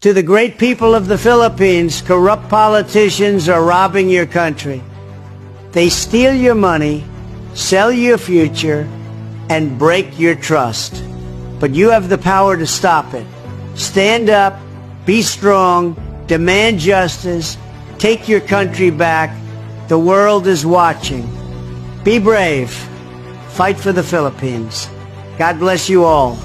To the great people of the Philippines, corrupt politicians are robbing your country. They steal your money, sell your future, and break your trust. But you have the power to stop it. Stand up, be strong, demand justice, take your country back. The world is watching. Be brave. Fight for the Philippines. God bless you all.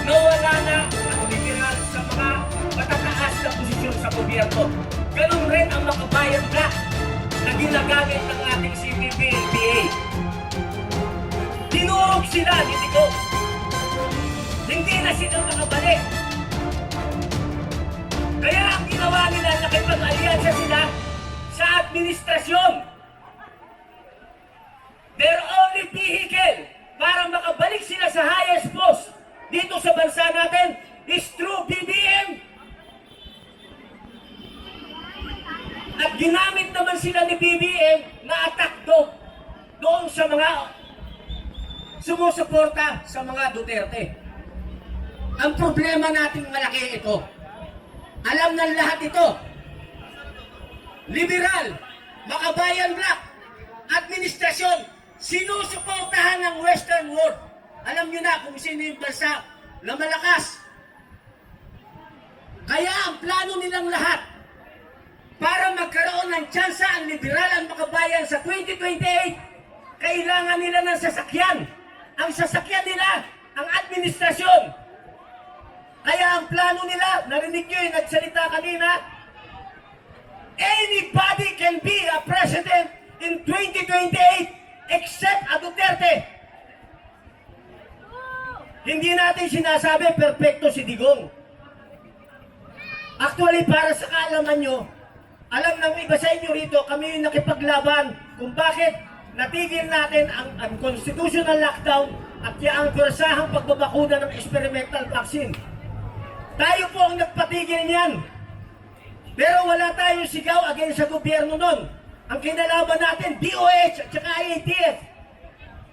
Nawala na ang liberal sa mga matataas na posisyon sa gobyerno. Ganun rin ang makabayan black na ginagamit ng ating CPP-LPA. Tinurog sila, hindi ko. Hindi na sila makabalik. Kaya ang ginawa nila, nakipag-alyansa sila sa administrasyon. Their only vehicle para makabalik sila sa highest post dito sa bansa natin is through BBM. At ginamit naman sila ni BBM na attack dog doon sa mga sumusuporta sa mga Duterte. Ang problema nating malaki ito. Alam ng lahat ito. Liberal, makabayan black, administrasyon, sinusuportahan ng Western world. Alam nyo na kung sino yung bansa na malakas. Kaya ang plano nilang lahat para magkaroon ng tsansa ang liberal ang makabayan sa 2028, kailangan nila ng sasakyan. Ang sasakyan nila, ang administrasyon. Kaya ang plano nila, narinig nyo yung nagsalita kanina, anybody can be a president in 2028 except a Duterte. Hindi natin sinasabi perfecto si Digong. Actually, para sa kaalaman nyo, alam ng iba sa inyo rito, kami yung nakipaglaban kung bakit natigil natin ang unconstitutional lockdown at ang kursahang pagbabakuna ng experimental vaccine. Tayo po ang nagpatigil niyan. Pero wala tayong sigaw against sa gobyerno nun. Ang kinalaban natin, DOH at saka IATF.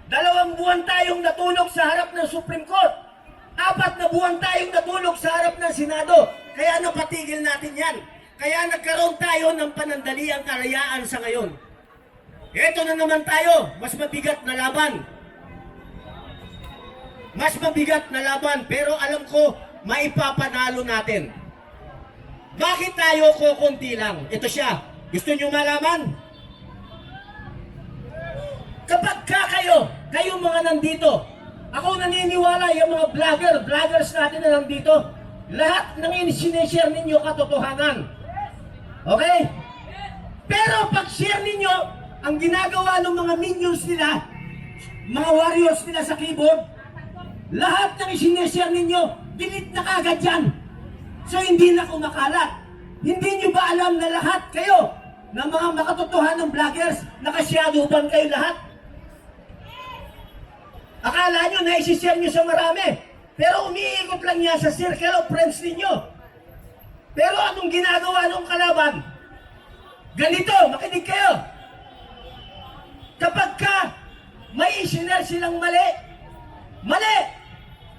2 buwan tayong natulog sa harap ng Supreme Court. 4 na buwan tayong natulog sa harap ng Senado. Kaya napatigil natin yan. Kaya nagkaroon tayo ng panandaliang kalayaan sa ngayon. Ito na naman tayo, mas mabigat na laban. Mas mabigat na laban, pero alam ko, maipapanalo natin. Bakit tayo kukunti lang? Ito siya. Gusto nyo malaman? Kapag kayo mga nandito, ako naniniwala yung mga vloggers natin na nandito, lahat ng sinishare ninyo katotohanan. Okay? Pero pag share ninyo, ang ginagawa ng mga minions nila, mga warriors nila sa keyboard, lahat ng sinishare ninyo, delete na kagad yan. So hindi na kumakalat. Hindi nyo ba alam na lahat kayo, ng mga makatotohanang vloggers, nakasyadoban kayo lahat? Akala nyo na isi-share nyo sa marami. Pero umiikot lang niya sa circle of friends ninyo. Pero anong ginagawa ng kalaban? Ganito, makinig kayo. Kapag may isinare silang mali,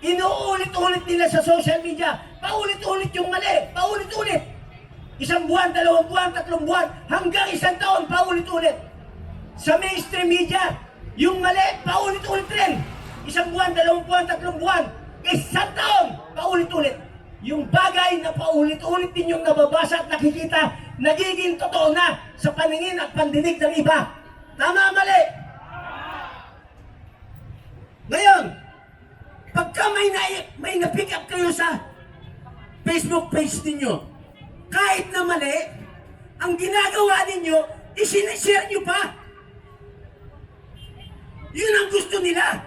inuulit-ulit nila sa social media, paulit-ulit yung mali, paulit-ulit. 1 buwan, 2 buwan, 3 buwan, hanggang 1 taon, paulit-ulit. Sa mainstream media, yung mali, paulit-ulit rin. 1 buwan, 2 buwan, 3 buwan, 1 taon, paulit-ulit. Yung bagay na paulit-ulit ninyong nababasa at nakikita, nagiging totoo na sa paningin at pandinig ng iba. Tama, mali? Ngayon, pagka may na-pick up kayo sa Facebook page ninyo, kahit na mali, ang ginagawa ninyo, isinishare nyo pa. Yun ang gusto nila.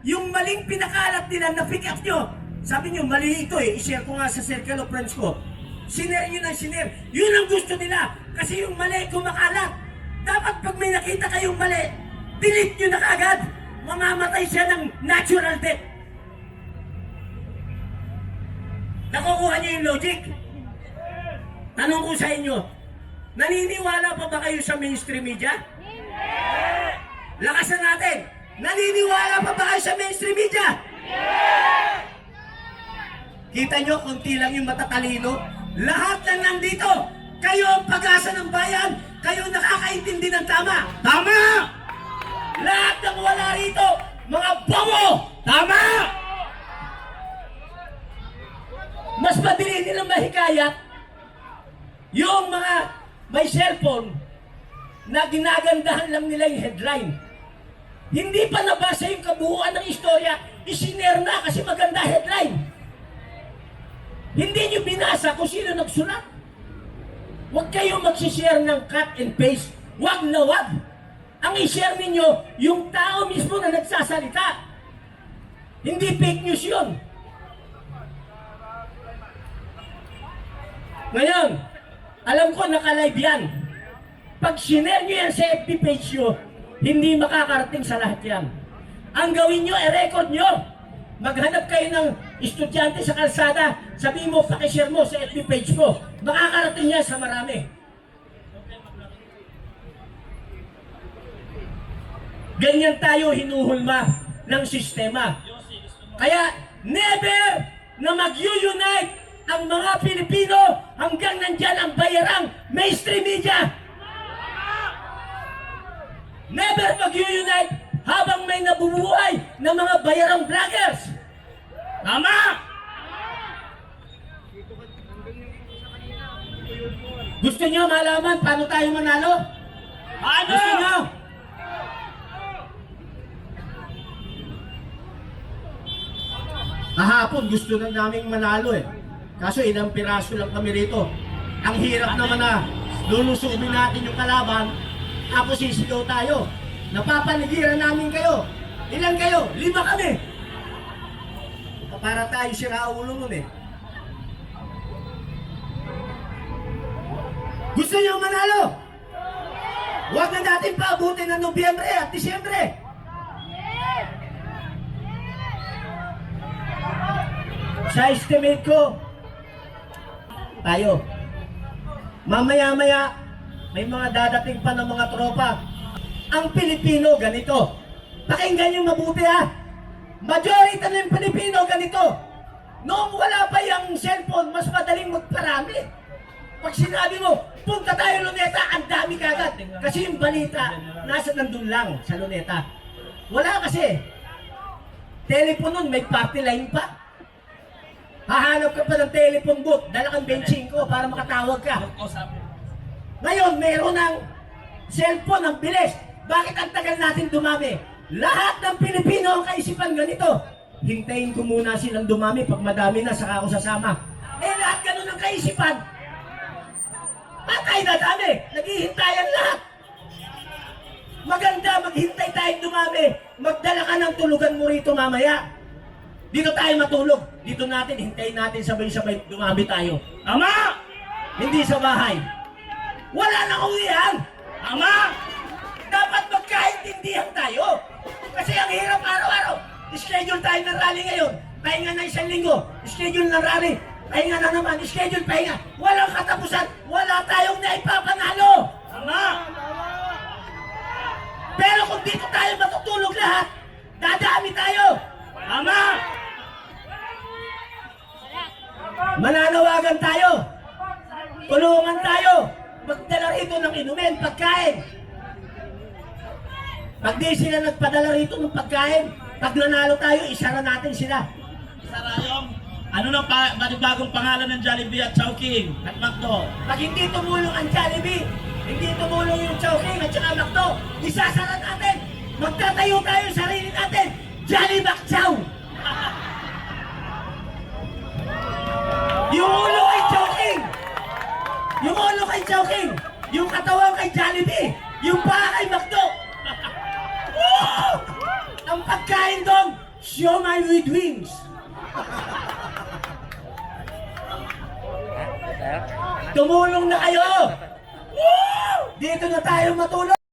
Yung maling pinakalat nila na pick up nyo. Sabi nyo, mali ito eh. I-share ko nga sa circle of friends ko. Sinare nyo ng sinare. Yun ang gusto nila. Kasi yung mali kumakalat. Dapat pag may nakita kayong mali, delete nyo na kagad. Mamamatay siya ng natural death. Nakukuha nyo yung logic? Tanong ko sa inyo, naniniwala pa ba kayo sa mainstream media? Lakasan natin. Naniniwala pa ba kayo sa mainstream media? Kita nyo, konti lang yung matatalino. Lahat ng nandito, kayo ang pag-asa ng bayan, kayo nakakaintindi ng tama. Tama! Lahat ng wala rito, mga bobo! Tama! Mas madali nilang mahikayat yung mga may cellphone na ginagandahan lang nila yung headline. Hindi pa nabasa yung kabuuan ng istorya, isinare na kasi maganda headline. Hindi nyo binasa kung sino nagsulat. Huwag kayong magsishare ng cut and paste. Huwag na huwag. Ang ishare ninyo, yung tao mismo na nagsasalita. Hindi fake news yun. Ngayon, alam ko naka-live yan. Pag sinare nyo yan sa FB page nyo, hindi makakarating sa lahat yan. Ang gawin nyo, i-record nyo. Maghanap kayo ng estudyante sa kalsada, sabihin mo, pakishare mo sa FB page mo. Makakarating yan sa marami. Ganyan tayo hinuhulma ng sistema. Kaya never na mag-unite ang mga Pilipino hanggang nandyan ang bayarang mainstream media. Never mag-unite habang may nabubuhay na mga bayarang vloggers. Tama! Gusto niyo malaman paano tayo manalo? Ano? Gusto niyo? Kahapon gusto na naming manalo eh. Kaso ilang piraso lang kami rito. Ang hirap naman na lulusumin natin yung kalaban, tapos sisigaw tayo. Napapaligiran namin kayo. Ilan kayo? 5 kami. Para tayo siraulo nun eh. Gusto niyo manalo? Huwag na natin paabutin ng Nobyembre at Disyembre. Sa estimate ko, tayo. Mamaya-maya, may mga dadating pa ng mga tropa. Ang Pilipino, ganito. Pakinggan niyo mabuti ha. Majority ng Pilipino, ganito. Noong wala pa yung cellphone, mas madaling magparami. Pag sinabi mo, punta tayo Luneta, ang dami kagad. Kasi yung balita, nasa nandun lang sa Luneta. Wala kasi. Telephone nun, may party line pa. Hahanap ka pa ng telephone booth, dala kang benching ko para makatawag ka. Ngayon, meron ng cellphone ang bilis. Bakit ang tagal natin dumami? Lahat ng Pilipino ang kaisipan ganito. Hintayin ko muna silang dumami, pag madami na, saka ako sasama. Eh, lahat ganun ang kaisipan. Patay na dami, naghihintayan lahat. Maganda, maghintay tayong dumami. Magdala ka ng tulugan mo rito mamaya. Dito tayo matulog. Dito natin, hintayin natin sabay-sabay dumami tayo. Ama! Hindi sa bahay. Wala nang uwihan. Ama! Dapat magkaintindihan tayo. Kasi ang hirap araw-araw. Schedule tayo ng rally ngayon. Pahinga na 1 linggo. Schedule ng rally. Pahinga na naman. Schedule, pahinga. Walang katapusan. Wala tayong naipapanalo. Ama! Pero kung dito tayo matutulog lahat, dadami tayo. Ama! Mananawagan tayo. Tulungan tayo. Magdala rito ng inumin, pagkain. Pag di sila nagpadala rito ng pagkain, pag nanalo tayo, isara natin sila. Isara yung, ano na bagong pangalan ng Jollibee at Chowking at McDo? Pag hindi tumulong ang Jollibee, hindi tumulong yung Chowking at saka McDo, isasara natin. Magtatayo tayo sa sarili natin. Jollibee McChow! Yung ulo kay Chowking! Yung ulo kay Chowking! Yung katawan kay Jollibee! Yung paa kay McDo! Woo! Ang pagkain doon, siomai with wings! Tumulong na kayo! Woo! Dito na tayo matulog!